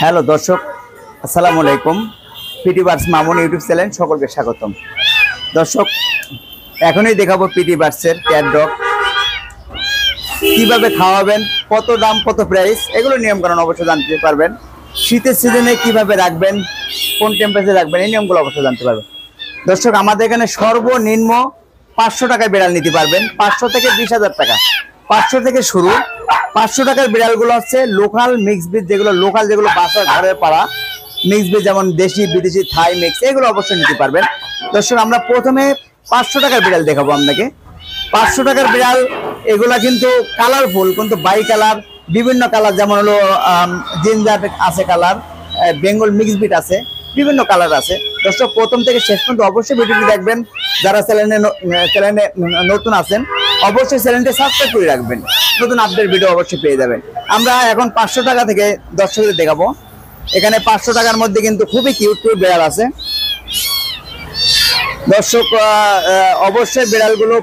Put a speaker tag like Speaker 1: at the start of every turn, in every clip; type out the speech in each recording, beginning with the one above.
Speaker 1: Hello দর্শক, আসসালামু আলাইকুম। PT Birds Mamun YouTube channel সকলকে স্বাগতম। দর্শক, এখনই দেখাবো পিটি বার্ডসের ক্যাট ডগ কিভাবে খাওয়াবেন, কত দাম, কত প্রাইস, এগুলো নিয়মকানুন অবশ্যই জানতে পারবেন। শীতের সিজনে কিভাবে রাখবেন, কোন টেম্পারেচার রাখবেন, এই নিয়মগুলো অবশ্যই জানতে পারবেন। দর্শক, আমাদের এখানে সর্বনিম্ন 500 টাকায় বিড়াল নিতে পারবেন। 500 থেকে 20,000 টাকা, 500 থেকে শুরু। 500 টাকার বিড়ালগুলো হচ্ছে লোকাল মিক্স ব্রিড, যেগুলো লোকাল, যেগুলো বাসার ঘরের পাড়া মিক্স ব্রিড, যেমন দেশি, বিদেশি, থাই মিক্স, এগুলো অবশ্যই নিতে পারবেন। দর্শক, আমরা প্রথমে 500 টাকার বিড়াল দেখাবো আপনাকে। 500 টাকার বিড়াল এগুলা কিন্তু কালারফুল, কিন্তু বাই কালার, বিভিন্ন কালার, যেমন হলো জিঞ্জার আছে কালার, বেঙ্গল মিক্স ব্রিড আছে, বিভিন্ন কালার আছে। দর্শক, প্রথম থেকে শেষ পর্যন্ত অবশ্যই ভিডিওটি দেখবেন। যারা চ্যানেলে নতুন আছেন অবশ্যই চ্যানেলটি সাবস্ক্রাইব করে রাখবেন, নতুন আপডেট ভিডিও অবশ্যই পেয়ে যাবেন। আমরা এখন 500 টাকা থেকে দর্শকদের দেখাবো। এখানে 500 টাকার মধ্যে কিন্তু খুবই কিউট কিউট বিড়াল আছে। দর্শক, অবশ্যই বিড়ালগুলো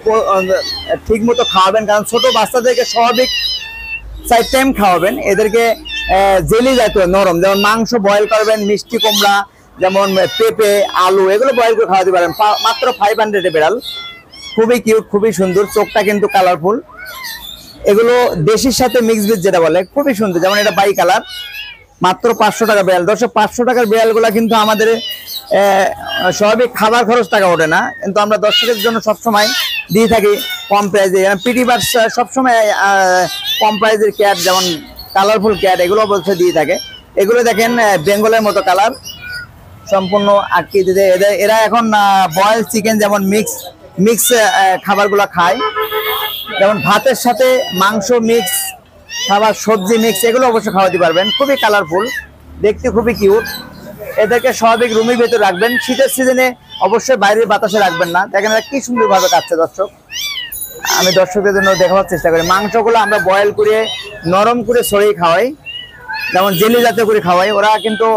Speaker 1: ঠিক মতো খাওয়াবেন, কারণ ছোট বাচ্চাদেরকে স্বাভাবিক 4 টাইম খাওয়াবেন। এদেরকে জেলি জাতীয় নরম, যেমন মাংস বয়েল করবেন, মিষ্টি কুমড়া, যেমন পেঁপে, আলু, এগুলো বয়েল করে খাওয়াতে পারেন। মাত্র 500 বিড়াল, খুবই কিউট, খুবই সুন্দর, চোখটা কিন্তু কালারফুল। এগুলো দেশির সাথে মিক্স ব্রিড যেটা বলে, খুবই সুন্দর। যেমন এটা বাই কালার, মাত্র 500 টাকা বিড়াল। দর্শক, 500 টাকার বিড়ালগুলো কিন্তু আমাদের স্বাভাবিক খাবার খরচ টাকা ওঠে না, কিন্তু আমরা দর্শকের জন্য সবসময় দিয়ে থাকি কম প্রাইজে। পিটি বার্ডস সবসময় কম প্রাইজের ক্যাট, যেমন কালারফুল ক্যাট, এগুলো অবশ্যই দিয়ে থাকে। এগুলো দেখেন বেঙ্গলের মতো কালার, সম্পূর্ণ আকৃতিতে। এরা এখন বয়েল চিকেন, যেমন মিক্স খাবারগুলো খায়, যেমন ভাতের সাথে মাংস মিক্স খাবার, সবজি মিক্স, এগুলো অবশ্যই খাওয়াতে পারবেন। খুবই কালারফুল, দেখতে খুবই কিউট। এদেরকে স্বাভাবিক রুমের ভেতর রাখবেন। শীতের সিজনে অবশ্যই বাইরের বাতাসে রাখবেন না। দেখেন এরা কি সুন্দরভাবে কাটছে। দর্শক, আমি দর্শকদের জন্য দেখাবার চেষ্টা করি। মাংসগুলো আমরা বয়েল করে নরম করে ছড়িয়ে খাওয়াই, যেমন জেলি জাতীয় করে খাওয়াই। ওরা কিন্তু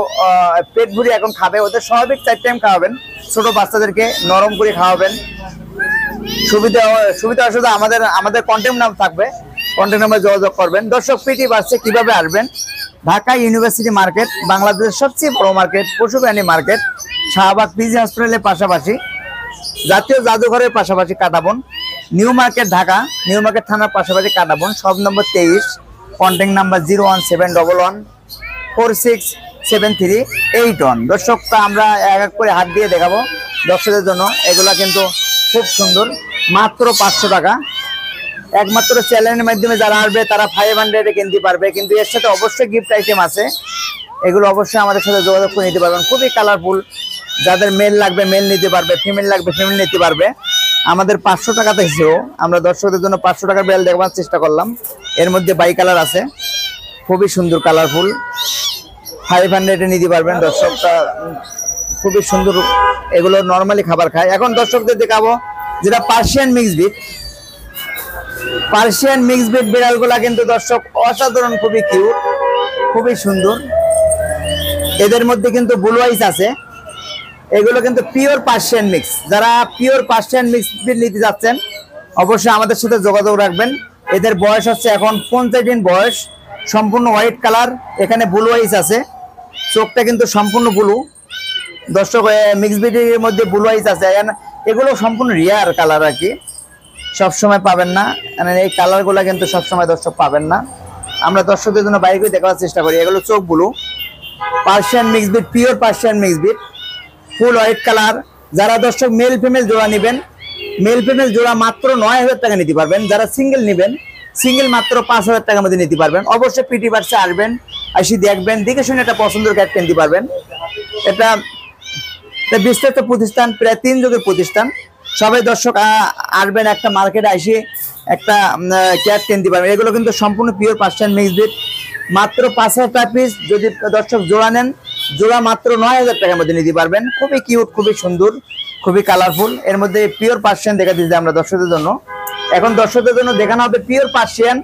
Speaker 1: পেট ভরি এখন খাবে। ওদের স্বাভাবিক 4 টাইম খাওয়াবেন। ছোট বাচ্চাদেরকে নরম করে খাওয়াবেন। সুবিধা অসুবিধা আমাদের কন্ট্যাক্ট নাম্বার থাকবে, কন্ট্যাক্ট নাম্বার যোগাযোগ করবেন। দর্শক, পিটি বার্ডসে কিভাবে আসবেন? ঢাকা ইউনিভার্সিটি মার্কেট, বাংলাদেশের সবচেয়ে বড় মার্কেট, পশু প্রাণী মার্কেট, শাহবাগ পিজি হসপিটালের পাশাপাশি, জাতীয় জাদুঘরের পাশাপাশি Katabon, new market Dhaka, new market থানার পাশাপাশি কাটাবন, সব নম্বর 23, কন্ট্যাক্ট নাম্বার 01711467381। দর্শক, আমরা এক এক করে হাত দিয়ে দেখাবো দর্শকদের জন্য। এগুলা কিন্তু খুব সুন্দর, মাত্র 500 টাকা। একমাত্র চ্যানেলের মাধ্যমে যারা আসবে তারা 500 কিনতে পারবে, কিন্তু এর সাথে অবশ্যই গিফট আইটেম আছে। এগুলো অবশ্যই আমাদের সাথে যোগাযোগ করে নিতে পারবেন। খুবই কালারফুল, যাদের মেল লাগবে মেল নিতে পারবে, ফিমেল লাগবে ফিমেল নিতে পারবে। আমাদের 500 টাকা থেকেও আমরা দর্শকদের জন্য 500 টাকার বিড়াল দেখাবার চেষ্টা করলাম। এর মধ্যে বাই কালার আছে, খুবই সুন্দর কালারফুল, 500 নিতে পারবেন। দর্শকটা খুবই সুন্দর, এগুলো নর্মালি খাবার খায়। এখন দর্শকদের দেখাবো যেটা Persian mix breed. Persian mix breed বিড়ালগুলা কিন্তু দর্শক অসাধারণ, খুবই কিউট, খুবই সুন্দর। এদের মধ্যে কিন্তু ব্লু আইস আছে। এগুলো কিন্তু পিওর পার্সিয়ান মিক্স। যারা পিওর পার্সিয়ান মিক্স ব্রিড নিতে যাচ্ছেন অবশ্যই আমাদের সাথে যোগাযোগ রাখবেন। এদের বয়স হচ্ছে এখন 50 দিন বয়স, সম্পূর্ণ হোয়াইট কালার। এখানে ব্লু আইস আছে, চোখটা কিন্তু সম্পূর্ণ ব্লু। দর্শক, মিক্স ব্রিডের মধ্যে ব্লু আইস আছে। এগুলো সম্পূর্ণ রিয়ার কালার আর কি, সবসময় পাবেন না। মানে এই কালারগুলো কিন্তু সবসময় দর্শক পাবেন না। আমরা দর্শকদের জন্য বাইরে করে দেখার চেষ্টা করি। এগুলো চোখ blue, Persian mix breed, pure Persian mix breed, ফুল হোয়াইট কালার। যারা দর্শক মেল ফিমেল জোড়া নেবেন, মেল ফিমেল জোড়া মাত্র 9000 টাকা নিতে পারবেন। যারা সিঙ্গেল নেবেন, সিঙ্গেল মাত্র 5000 টাকার মধ্যে নিতে পারবেন। অবশ্যই পিটি বার্ডসে আসবেন, আসি দেখবেন, দেখে শুনে একটা পছন্দের ক্যাট কিনতে পারবেন। এটা বিশ্বস্ত প্রতিষ্ঠান, প্রায় 3 যুগের প্রতিষ্ঠান। সবাই দর্শক আসবেন, একটা মার্কেটে আসি একটা ক্যাট কিনতে পারবেন। এগুলো কিন্তু সম্পূর্ণ পিওর পার্সিয়ান মিক্স ব্রিড, মাত্র 5000 টাকা পিস। যদি দর্শক জোড়া নেন, জোড়া মাত্র 9000 টাকার মধ্যে নিতে পারবেন। খুবই কিউট, খুবই সুন্দর, খুবই কালারফুল। এর মধ্যে পিওর পার্সিয়ান দেখা দিচ্ছি আমরা দর্শকদের জন্য। এখন দর্শকদের জন্য দেখানো হবে পিওর পার্সিয়ান,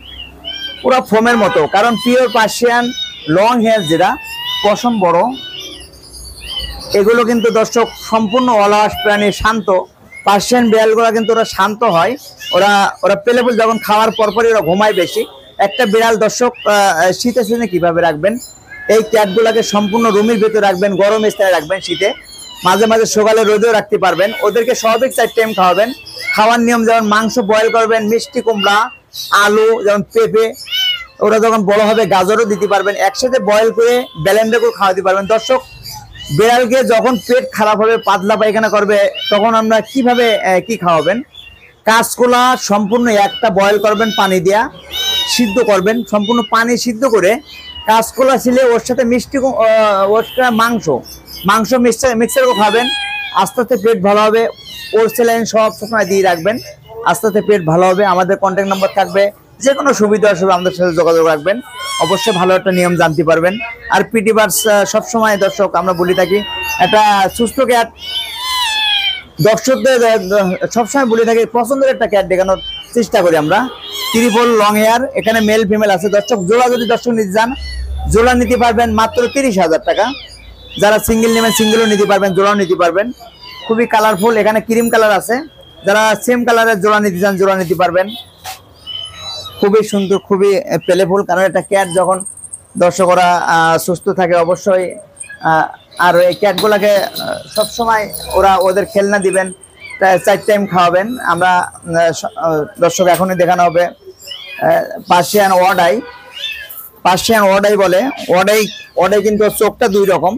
Speaker 1: পুরো ফোমের মতো। কারণ পিওর পার্সিয়ান লং হেয়ার, যেটা পশম বড়, এগুলো কিন্তু দর্শক সম্পূর্ণ অলস প্রাণী, শান্ত। পার্সিয়ান বিড়ালগুলো কিন্তু ওরা শান্ত হয়। ওরা পেলেবুল যখন খাওয়ার পরপরই ওরা ঘুমায় বেশি। একটা বিড়াল দর্শক শীতের সিজনে কিভাবে রাখবেন, এই ক্যাটগুলোকে সম্পূর্ণ রুমের ভিতরে রাখবেন, গরম স্থানে রাখবেন শীতে, মাঝে মাঝে সকালে রোদেও রাখতে পারবেন। ওদেরকে স্বাভাবিক 4 টাইম খাওয়াবেন। খাওয়ার নিয়ম যেমন মাংস বয়েল করবেন, মিষ্টি কুমড়া, আলু, যেমন পেঁপে, ওরা যখন বড় হবে গাজরও দিতে পারবেন, একসাথে বয়েল করে ব্লেন্ডার করে খাওয়াতে পারবেন। দর্শক, বিড়ালকে যখন পেট খারাপ হবে, পাতলা পায়খানা করবে, তখন আমরা কিভাবে কি খাওয়াবেন? কাঁচকলা সম্পূর্ণ একটা বয়েল করবেন, পানি দিয়া সিদ্ধ করবেন, সম্পূর্ণ পানি সিদ্ধ করে কাঁচকলা ছিলে ওর সাথে মিষ্টি ওর মাংস মিক্সার করে খাবেন। আস্তে আস্তে পেট ভালো হবে। ওর স্যালাইন সব সময় দিয়ে রাখবেন, আস্তে আস্তে পেট ভালো হবে। আমাদের কন্ট্যাক্ট নাম্বার থাকবে, যে কোনো সুবিধা অসুবিধা আমাদের সাথে যোগাযোগ রাখবেন, অবশ্যই ভালো একটা নিয়ম জানতে পারবেন। আর পিটি বার্স সবসময় দর্শক আমরা বলি থাকি, একটা সুস্থ ক্যাট দর্শকদের সবসময় বলে থাকি পছন্দের একটা ক্যাট দেখানোর চেষ্টা করি আমরা। ত্রিপল লং হেয়ার, এখানে মেল ফিমেল আছে। দর্শক, জোড়া যদি দর্শক নিতে যান, জোড়া নিতে পারবেন মাত্র 30,000 টাকা। যারা সিঙ্গেল নেবেন সিঙ্গেলও নিতে পারবেন, জোড়াও নিতে পারবেন। খুবই কালারফুল, এখানে ক্রিম কালার আছে। যারা সেম কালারের জোড়া নিতে চান, জোড়া নিতে পারবেন। খুবই সুন্দর, খুবই প্লেফুল, কারণ একটা ক্যাট যখন দর্শকরা সুস্থ থাকে অবশ্যই। আর এই ক্যাটগুলোকে সবসময় ওদের খেলনা দিবেন, 4 টাইম খাওয়াবেন। আমরা দর্শক এখনই দেখানো হবে পার্সিয়ান ওয়াডাই বলে। ওয়াডাই কিন্তু চোখটা 2 রকম।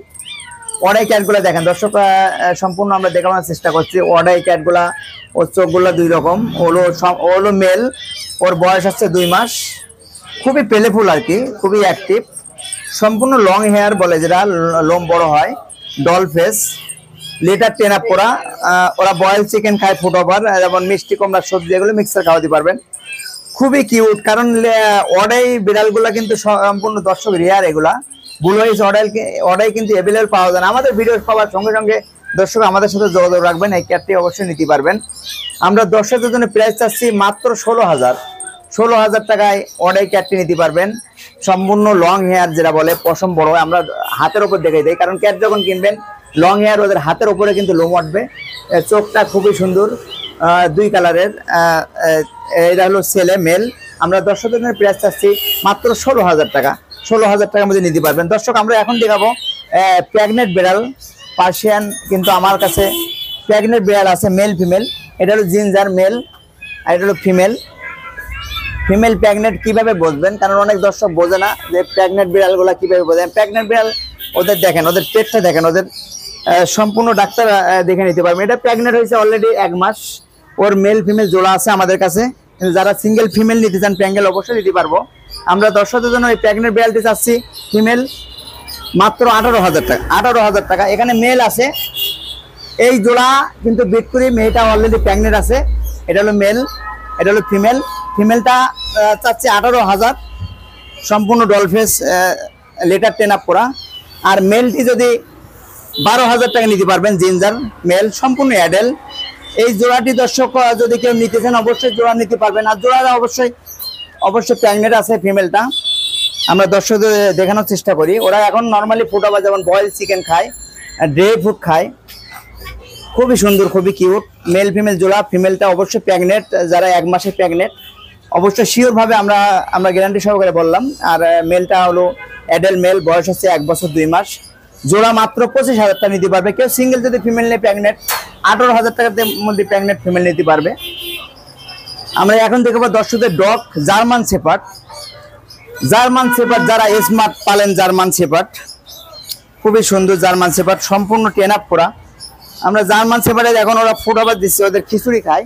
Speaker 1: ওয়াডাই ক্যাটগুলো দেখেন দর্শক, সম্পূর্ণ আমরা দেখানোর চেষ্টা করছি। ওয়াডাই ক্যাটগুলা ওর চোখগুলো 2 রকম। হলো মেল, ওর বয়স হচ্ছে 2 মাস। খুবই প্লেফুল আর কি, খুবই অ্যাক্টিভ, সম্পূর্ণ লং হেয়ার বলে, যেটা লোম বড় হয়, ডল ফেস, লিটার 10 আপ করা। ওরা বয়েল চিকেন খায়, ফুট ওভার, যেমন মিষ্টি কুমড়া, সবজি, এগুলো মিক্সার খাওয়াতে পারবেন। খুবই কিউট, কারণ ওয়াডাই বিড়ালগুলা কিন্তু সম্পূর্ণ দর্শক রেয়ার। এগুলা ব্লু আইস ওয়াডাই কিন্তু অ্যাভেলেবল পাওয়া যায় না। আমাদের ভিডিও পাওয়ার সঙ্গে সঙ্গে দর্শক আমাদের সাথে যোগাযোগ রাখবেন, এই ক্যাটটি অবশ্যই নিতে পারবেন। আমরা দর্শকদের জন্য প্রাইস চাচ্ছি মাত্র 16,000 টাকায় ওয়াডাই ক্যাটটি নিতে পারবেন। সম্পূর্ণ লং হেয়ার, যেটা বলে পশম বড়, আমরা হাতের উপর দেখাই দিই, কারণ ক্যাট যখন কিনবেন লং হেয়ার, ওদের হাতের উপরে কিন্তু লোম উঠবে। চোখটা খুবই সুন্দর, 2 কালারের। এটা হলো ছেলে, মেল। আমরা দর্শকদের জন্য প্রাইস চাচ্ছি মাত্র 16,000 টাকা। 16,000 টাকার মধ্যে নিতে পারবেন। দর্শক, আমরা এখন দেখাবো প্রেগনেন্ট বিড়াল পার্সিয়ান, কিন্তু আমার কাছে প্রেগনেন্ট বিড়াল আছে, মেল ফিমেল। এটা হলো জিঞ্জার মেল, আর এটা হলো ফিমেল প্রেগনেন্ট কিভাবে বুঝবেন, কারণ অনেক দর্শক বোঝে না যে প্রেগনেন্ট বিড়ালগুলো কিভাবে বোঝেন। প্রেগনেন্ট বিড়াল ওদের দেখেন, ওদের পেটটা দেখেন, ওদের সম্পূর্ণ ডাক্তার দেখে নিতে পারবেন। এটা প্রেগনেন্ট হয়েছে অলরেডি 1 মাস। ওর মেল ফিমেল জোড়া আছে আমাদের কাছে। কিন্তু যারা সিঙ্গেল ফিমেল নিতে চান, প্যাঙ্গেল অবশ্যই দিতে পারবো। আমরা দর্শকদের জন্য এই প্রেগনেন্ট বিড়ালটি চাচ্ছি ফিমেল মাত্র 18,000 টাকা। 18,000 টাকা। এখানে মেল আছে, এই জোড়া কিন্তু বিক্রি, মেয়েটা অলরেডি প্রেগনেন্ট আছে। এটা হলো মেল, এটা হলো ফিমেল। ফিমেলটা চাচ্ছে 18,000, সম্পূর্ণ ডলফেস, লিটার 10 আপ করা। আর মেলটি যদি 12,000 টাকা নিতে পারবেন, জিঞ্জার মেল, সম্পূর্ণ অ্যাডেল। এই জোড়াটি দর্শক যদি কেউ নিতে চান অবশ্যই জোড়া নিতে পারবেন। আর জোড়াটা অবশ্যই প্রেগনেন্ট আছে ফিমেলটা। আমরা দর্শকদের দেখানোর চেষ্টা করি। ওরা এখন নর্মালি ফুড ওভার, যেমন বয়েল চিকেন খায়, ড্রাই ফ্রুট খায়। খুবই সুন্দর, খুবই কিউট, মেল ফিমেল জোড়া। ফিমেলটা অবশ্যই প্রেগনেন্ট, যারা 1 মাসে প্রেগনেন্ট অবশ্যই শিওর ভাবে আমরা গ্যারান্টি সহকারে বললাম। আর মেলটা হলো অ্যাডাল্ট মেল, বয়স হচ্ছে 1 বছর 2 মাস। জোড়া মাত্র 25,000 টাকা নিতে পারবে কেউ। সিঙ্গেল যদি ফিমেল নেই প্রেগনেন্ট, 18,000 টাকার মধ্যে প্রেগনেন্ট ফিমেল নিতে পারবে। আমরা এখন দেখবো দর্শকদের ডগ জার্মান শেপার্ড। যারা স্মার্ট পালেন, জার্মান শেপার্ড খুবই সুন্দর। জার্মান শেপার্ড সম্পূর্ণ 10 আপ করা। আমরা জার্মান শেপার্ডে এখন ওরা ফুড ওভার দিচ্ছি, ওদের খিচুড়ি খায়।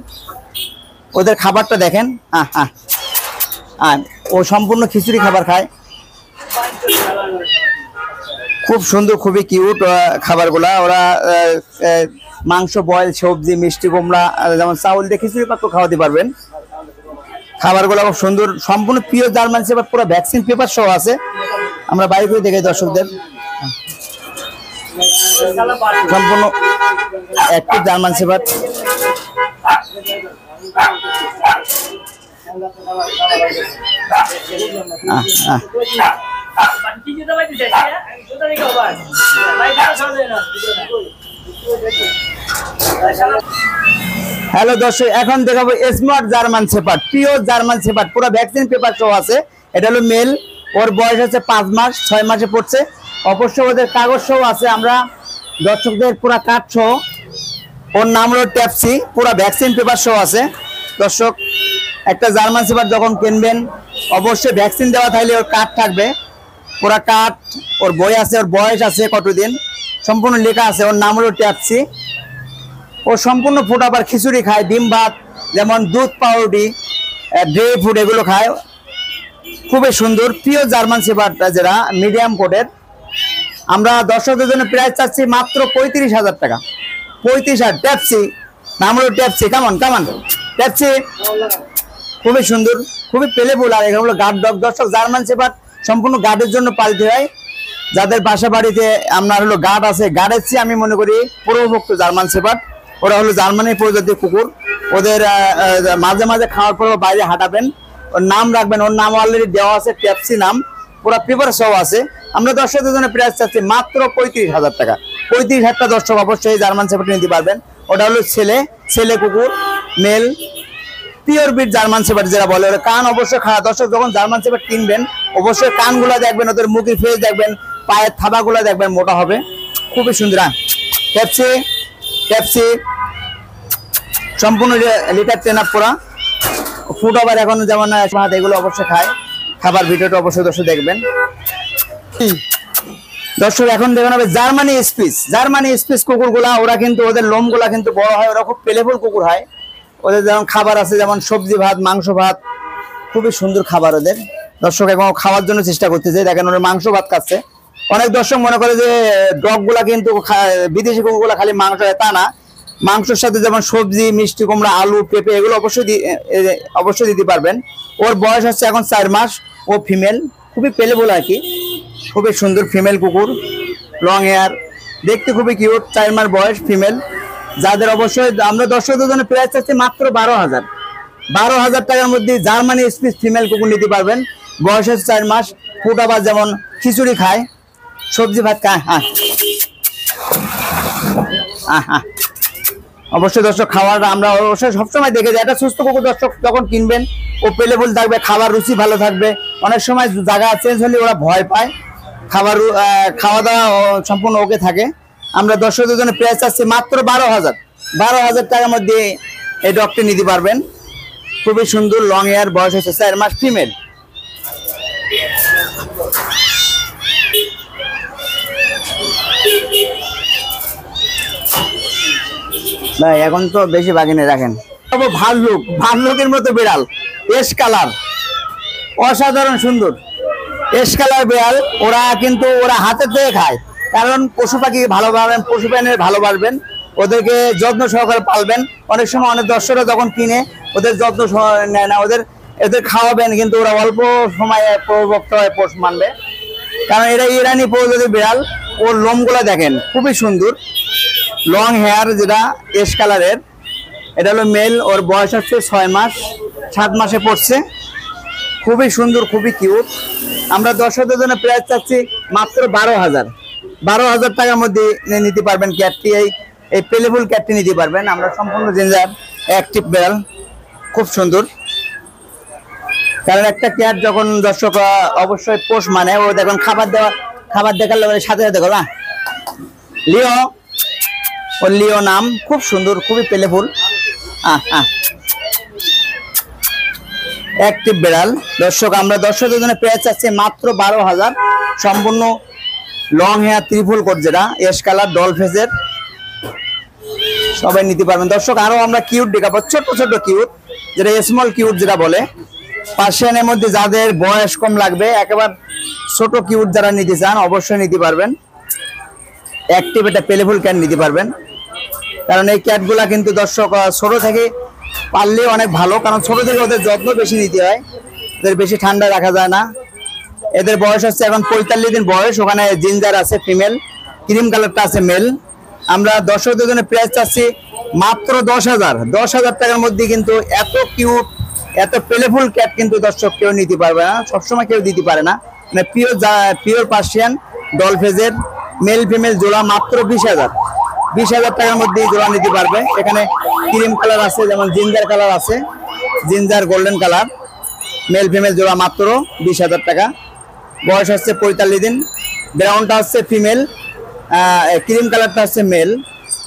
Speaker 1: ওদের খাবারটা দেখেন, ও সম্পূর্ণ খিচুড়ি খাবার খায়। খুব সুন্দর, খুবই কিউট খাবারগুলা। ওরা মাংস, বয়েল, সবজি, মিষ্টি কুমড়া, যেমন চাউল দিয়ে খিচুড়ি পাত্র খাওয়াতে পারবেন। খাবারগুলো খুব সুন্দর, সম্পূর্ণ পিওর জার্মান শেপার্ড, পুরো ভ্যাকসিন পেপার সহ আছে। আমরা বাইরে করে দেখাই দর্শকদের, সম্পূর্ণ অ্যাক্টিভ জার্মান শেপার্ড। হ্যালো দর্শক, এখন দেখাবো smart German shepherd, pure German shepherd, পুরো ভ্যাকসিন পেপার সহ আছে। এটা হলো মেল, ওর বয়স হচ্ছে 5 মাস, 6 মাসে পড়ছে। অবশ্যই ওদের কাগজ সহ আছে, আমরা দর্শকদের পুরা কার্ড সহ, ওর নাম হলো ট্যাপসি, পুরা ভ্যাকসিন পেপার সহ আছে। দর্শক একটা জার্মান শেফার্ড যখন কিনবেন অবশ্যই ভ্যাকসিন দেওয়া থাকলে ওর কার্ড থাকবে, পুরা কার্ড, ওর বই আছে, ওর বয়স আছে কতদিন সম্পূর্ণ লেখা আছে। ওর নাম হলো ট্যাপসি। ও সম্পূর্ণ ফুড আবার খিচুড়ি খায়, ডিম ভাত, যেমন দুধ পাউরুটি, ড্রাই ফ্রুট এগুলো খায়। খুবই সুন্দর প্রিয় জার্মান শেফার্ডটা যেটা মিডিয়াম কোটের। আমরা দর্শকদের জন্য প্রাইস চাচ্ছি মাত্র 35,000 টাকা। 35,000 ট্যাপসি, নাম হলো ট্যাপসি। কেমন কেমন ট্যাপসি, খুবই সুন্দর, খুবই প্লেফুল। আর এগুলো গার্ড ডগ। দর্শক জার্মান শেফার্ড সম্পূর্ণ গার্ডের জন্য পালিত হয়। যাদের বাসা বাড়িতে আপনার হলো গার্ড আছে, গার্ডের চেয়ে আমি মনে করি পূর্বভুক্ত জার্মান শেফার্ড। ওরা হলো জার্মানির প্রজাতির কুকুর। ওদের মাঝে মাঝে খাওয়ার পর বাইরে হাঁটাবেন, ওর নাম রাখবেন, ওর নাম অলরেডি দেওয়া আছে ট্যাপসি নাম, পুরো পেপার সহ আছে। আমরা দর্শকদের জন্য প্রাইস চাচ্ছি মাত্র 35,000 টাকা। 35,000 দর্শক অবশ্যই জার্মান শেফার্ড নিতে পারবেন। ওটা হলো ছেলে কুকুর, male, pure breed German shepherd যেটা বলে। ওরা কান অবশ্যই খারাপ। দর্শক যখন জার্মান শেফার্ড কিনবেন অবশ্যই কানগুলা দেখবেন, ওদের মুখের ফেস দেখবেন, পায়ের থাবাগুলা দেখবেন মোটা হবে, খুবই সুন্দর। ট্যাপসি ট্যাপসি সম্পূর্ণ লিটার ট্রেন আপ করা। ফুড আবার এখন যেমন ভাত এগুলো অবশ্যই খায়। খাবার ভিডিওটা অবশ্যই দর্শক দেখবেন। দর্শক এখন দেখবেন হবে জার্মানি স্পিচ। জার্মানি স্পিচ কুকুরগুলা, ওরা কিন্তু ওদের লোমগুলা কিন্তু বড় হয়, ওরা খুব প্লেফুল কুকুর হয়। ওদের যেমন খাবার আছে, যেমন সবজি ভাত, মাংস ভাত, খুবই সুন্দর খাবার ওদের। দর্শক এখন খাওয়ার জন্য চেষ্টা করতেছে, দেখেন ওরা মাংস ভাত খাচ্ছে। অনেক দর্শক মনে করে যে ডগ গুলা কিন্তু বিদেশি কুকুরগুলা খালি মাংস হয়, তা না। মাংসের সাথে যেমন সবজি, মিষ্টি কুমড়া, আলু, পেঁপে এগুলো অবশ্যই দিতে পারবেন। ওর বয়স হচ্ছে এখন 4 মাস। ও ফিমেল, খুবই প্লেফুল আর কি, খুবই সুন্দর ফিমেল কুকুর, লং হেয়ার, দেখতে খুবই কিউট। 4 মাস বয়স, ফিমেল। যাদের অবশ্যই আমরা দর্শকদের জন্য প্রাইস চাচ্ছি মাত্র 12,000। 12,000 টাকার মধ্যে জার্মানি স্পিচ ফিমেল কুকুর নিতে পারবেন। বয়স হচ্ছে 4 মাস। ফুড আবার যেমন খিচুড়ি খায়, সবজি ভাত খায়। অবশ্যই দর্শক খাওয়াটা আমরা অবশ্যই সবসময় দেখে যাই। একটা সুস্থ কুকুর দর্শক যখন কিনবেন ও প্লেফুল থাকবে, খাবার রুচি ভালো থাকবে। অনেক সময় জায়গা চেঞ্জ হলে ওরা ভয় পায়, খাওয়া দাওয়া সম্পূর্ণ ওকে থাকে। আমরা দর্শকদের জন্য প্রাইস চাচ্ছি মাত্র 12,000। 12,000 টাকার মধ্যে এই ডগটি নিতে পারবেন। খুবই সুন্দর, লং হেয়ার, বয়স হচ্ছে 4 মাস, ফিমেল। ভাই এখন তো বেশি বাগিনে রাখেন। ভাল্লুকের মতো বিড়াল, এস কালার, অসাধারণ সুন্দর এস কালার বিড়াল। ওরা কিন্তু ওরা হাতে থেকে খায়, কারণ পশু পাখি ভালোবাসবেন, পশু প্রাণীর ভালোবাসবেন, ওদেরকে যত্ন সহকারে পালবেন। অনেক সময় অনেক দর্শকরা যখন কিনে ওদের যত্ন নেয় না, এদের খাওয়াবেন, কিন্তু ওরা অল্প সময়ে প্রবক্ত হয়ে পোষ মানবে, কারণ এরা ইরানি প্রজাতির বিড়াল। ওর লোমগুলা দেখেন খুবই সুন্দর, লং হেয়ার, যেটা এস কালারের। এটা হলো মেল। ওর বয়স হচ্ছে 6 মাস, 7 মাসে পড়ছে। খুবই সুন্দর, খুবই কিউট। আমরা দর্শকদের জন্য প্রাইস চাচ্ছি মাত্র 12,000। 12,000 টাকার মধ্যে নিতে পারবেন ক্যাটটি, এই প্লেফুল ক্যাটটি নিতে পারবেন। আমরা সম্পূর্ণ জিঞ্জার অ্যাক্টিভ বিড়াল, খুব সুন্দর। কারণ একটা ক্যাট যখন দর্শক অবশ্যই পোষ মানে, ও দেখুন খাবার দেখার সাথে সাথে করো না। লিও, ওর লিও নাম, খুব সুন্দর, খুবই প্লেফুল, অ্যাক্টিভ বিড়াল। দর্শক আমরা দর্শকদের জন্য প্রাইস চাচ্ছি মাত্র 12,000। সম্পূর্ণ লং হেয়ার, ত্রিফুল কোট, যেটা এস কালার, ডল ফেসের, সবাই নিতে পারবেন। দর্শক আরো আমরা কিউট দেখাবো, ছোট ছোট কিউট, যেটা স্মল কিউট যেটা বলে। পার্সিয়ানের মধ্যে যাদের বয়স কম লাগবে, একেবারে ছোট কিউট যারা নিতে চান অবশ্যই নিতে পারবেন। অ্যাক্টিভ একটা প্লেফুল ক্যাট নিতে পারবেন, কারণ এই ক্যাটগুলা কিন্তু দর্শক ছোট থেকে পাললে অনেক ভালো, কারণ ছোট থেকে ওদের যত্ন বেশি নিতে হয়, ওদের বেশি ঠান্ডা রাখা যায় না। এদের বয়স হচ্ছে এখন 45 দিন বয়স। ওখানে জিঞ্জার আছে ফিমেল, ক্রিম কালারটা আছে মেল। আমরা দর্শকদের জন্য প্রাইস চাচ্ছি মাত্র 10,000। 10,000 টাকার মধ্যে কিন্তু এত কিউট, এত প্লেফুল ক্যাট কিন্তু দর্শক কেউ নিতে পারবে না, সবসময় কেউ দিতে পারে না। মানে পিওর পার্সিয়ান ডল ফেজের মেল ফিমেল জোড়া মাত্র 20,000। 20,000 টাকার মধ্যে জোড়া নিতে পারবে। এখানে ক্রিম কালার আছে, যেমন জিঞ্জার কালার আছে, ginger golden colour, male female জোড়া মাত্র 20,000 টাকা। বয়স হচ্ছে 45 দিন। ব্রাউনটা হচ্ছে ফিমেল, ক্রিম কালারটা হচ্ছে মেল।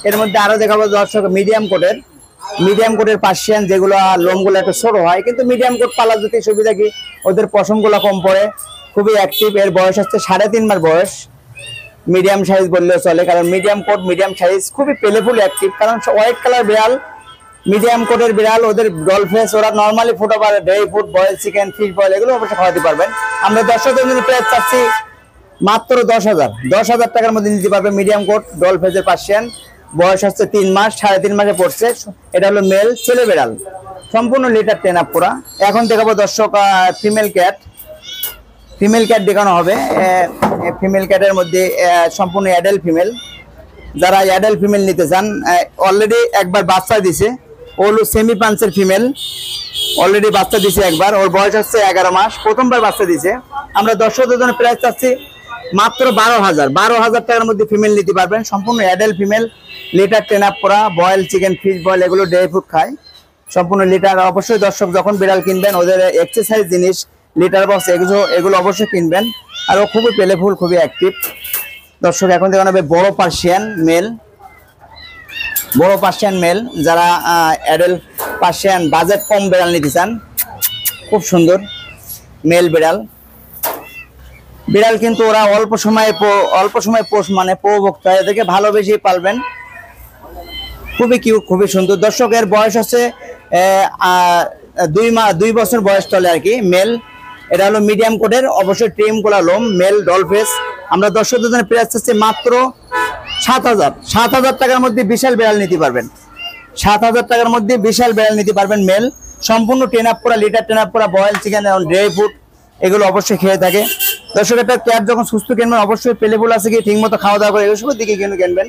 Speaker 1: এর মধ্যে আরো দেখাবো দর্শক মিডিয়াম কোটের পার্সিয়ান, যেগুলো লোমগুলো একটু ছোট হয়, কিন্তু মিডিয়াম কোট পালার যদি সুবিধা কি ওদের পশমগুলো কম পড়ে, খুবই অ্যাক্টিভ। এর বয়স হচ্ছে 3.5 মাস বয়স, মিডিয়াম সাইজ বললেও চলে, কারণ মিডিয়াম কোট মিডিয়াম সাইজ খুবই পেলেফুল অ্যাক্টিভ। কারণ হোয়াইট কালার বিড়াল, মিডিয়াম কোটের বিড়াল, ওদের ডল ফেস, ওরা নর্মালি ফুটো পারে, dry food, boil chicken, fish boil এগুলো অবশ্যই খাওয়াতে পারবেন। আমরা দর্শকদের জন্য প্রাইস চাচ্ছি মাত্র 10,000 টাকার মধ্যে নিতে পারবে। মিডিয়াম কোট ডল ফেসের পার্সিয়ান, বয়স হচ্ছে 3 মাস, 3.5 মাসে পড়ছে। এটা হলো মেল ছেলে বিড়াল, সম্পূর্ণ লিটার 10 আপ করা। এখন দেখাবো দর্শক ফিমেল ক্যাট দেখানো হবে। ফিমেল ক্যাটের মধ্যে সম্পূর্ণ অ্যাডাল্ট ফিমেল, যারা অ্যাডাল্ট ফিমেল নিতে চান, অলরেডি একবার বাচ্চা দিছে, ও হলো সেমি পাঞ্চের ফিমেল, অলরেডি বাচ্চা দিছে একবার, ওর বয়স হচ্ছে 11 মাস, প্রথমবার বাচ্চা দিছে। আমরা দর্শকদের জন্য প্রাইস চাচ্ছি মাত্র 12,000 টাকার মধ্যে ফিমেল নিতে পারবেন। সম্পূর্ণ অ্যাডাল্ট ফিমেল, লিটার 10 আপ করা, বয়েল চিকেন, ফিশ বয়েল এগুলো ড্রাই ফুড খায়, সম্পূর্ণ লিটার। অবশ্যই দর্শক যখন বিড়াল কিনবেন, ওদের এক্সারসাইজ জিনিস, লিটার বক্স এগুলো অবশ্যই কিনবেন। আর ও খুবই পেলেফুল, খুবই অ্যাক্টিভ। দর্শক এখন দেখানো হবে বড় পার্সিয়ান মেল, যারা অ্যাডাল্ট পার্সিয়ান বাজেট কম বিড়াল নিতে চান, খুব সুন্দর মেল বিড়াল কিন্তু ওরা অল্প সময় পোষ মানে প্রভোক্তা, এদেরকে ভালোবেসে পালবেন, খুবই কিউট, খুবই সুন্দর। দর্শকের বয়স হচ্ছে 2 বছর বয়স চলে আর কি, মেল। এটা হলো মিডিয়াম কোটের, অবশ্যই ট্রিম করা লোম, মেল ডল ফেস। আমরা দর্শকদের জন্য প্রাইস চাচ্ছি মাত্র 7,000 টাকার মধ্যে বিশাল বিড়াল নিতে পারবেন। 7,000 টাকার মধ্যে বিশাল বিড়াল নিতে পারবেন মেল, সম্পূর্ণ 10 আপ করা, লিটার 10 আপ করা, বয়েল চিকেন এবং ড্রাই ফুড এগুলো অবশ্যই খেয়ে থাকে। দর্শক একটা ক্যাট যখন সুস্থ কিনবেন, অবশ্যই পেলেফুল আছে কি ঠিক মতো খাওয়া দাওয়া করে এসবের দিকে কিনবেন।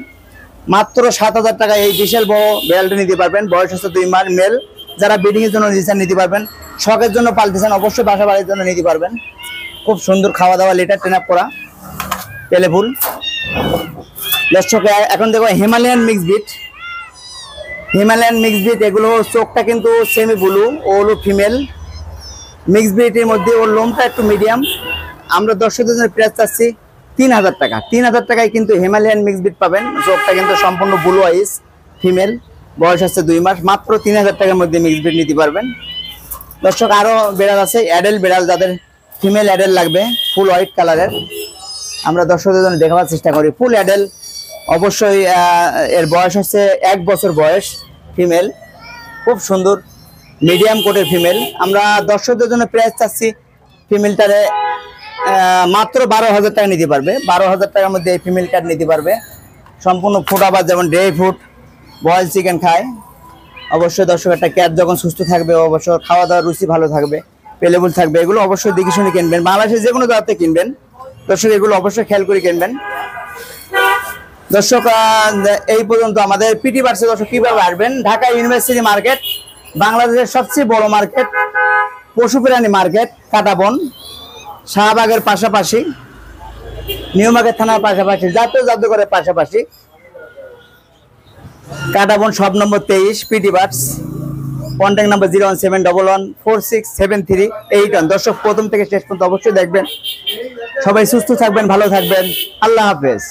Speaker 1: মাত্র 7,000 টাকা এই বিশাল বড় বিড়ালটা নিতে পারবেন, বয়স হচ্ছে 2 মাস, মেল। যারা ব্রিডিং এর জন্য নিতে পারবেন, শখের জন্য পালতেছেন, অবশ্যই বাসা বাড়ির জন্য নিতে পারবেন। খুব সুন্দর খাওয়া দাওয়া, লিটার 10 আপ করা, পেলেফুল। দর্শক এখন দেখো হিমালয়ান মিক্স ব্রিড, এগুলো চোখটা কিন্তু সেমি ব্লু, ও হলো ফিমেল মিক্স ব্রিডের মধ্যে, ওর লোমটা একটু মিডিয়াম। আমরা দর্শকদের জন্য প্রাইস চাচ্ছি 3,000 টাকা। 3,000 টাকায় কিন্তু হিমালয়ান মিক্স ব্রিড পাবেন, চোখটা কিন্তু সম্পূর্ণ ব্লু আইস, ফিমেল, বয়স হচ্ছে 2 মাস, মাত্র 3,000 টাকার মধ্যে মিক্স ব্রিড নিতে পারবেন। দর্শক আরো বিড়াল আছে, অ্যাডাল্ট বিড়াল, যাদের ফিমেল অ্যাডাল্ট লাগবে ফুল হোয়াইট কালারের, আমরা দর্শকদের জন্য দেখাবার চেষ্টা করি। ফুল অ্যাডাল্ট, অবশ্যই এর বয়স হচ্ছে 1 বছর বয়স, ফিমেল, খুব সুন্দর মিডিয়াম কোটের ফিমেল। আমরা দর্শকদের জন্য প্রাইস চাচ্ছি ফিমেলটারে মাত্র 12,000 টাকা নিতে পারবে। 12,000 টাকার মধ্যে এই ফিমেল ক্যাট নিতে পারবে, সম্পূর্ণ ফুটাবাজ, যেমন ড্রাই ফুড, বয়েল চিকেন খায়। অবশ্যই দর্শক একটা ক্যাট যখন সুস্থ থাকবে, অবশ্যই খাওয়া দাওয়ার রুচি ভালো থাকবে, পেলেবল থাকবে, এগুলো অবশ্যই দেখে শুনে কিনবেন। বাংলাদেশে যে কোনো জায়গাতে কিনবেন দর্শক, এগুলো অবশ্যই খেয়াল করে কিনবেন। দর্শক এই পর্যন্ত আমাদের পিটি বার্সে। দর্শক কিভাবে আসবেন? ঢাকা ইউনিভার্সিটি মার্কেট, বাংলাদেশের সবচেয়ে বড় মার্কেট, পশু প্রাণী মার্কেট, কাটাবন, শাহবাগের পাশাপাশি, নিউ মার্কেট থানার পাশাপাশি, জাতীয় জাদুঘরের পাশাপাশি, কাটাবন, সব নম্বর 23, পিটি বার্স। Contact number 01711467381। দর্শক প্রথম থেকে শেষ পর্যন্ত অবশ্যই দেখবেন। সবাই সুস্থ থাকবেন, ভালো থাকবেন, আল্লাহ হাফেজ।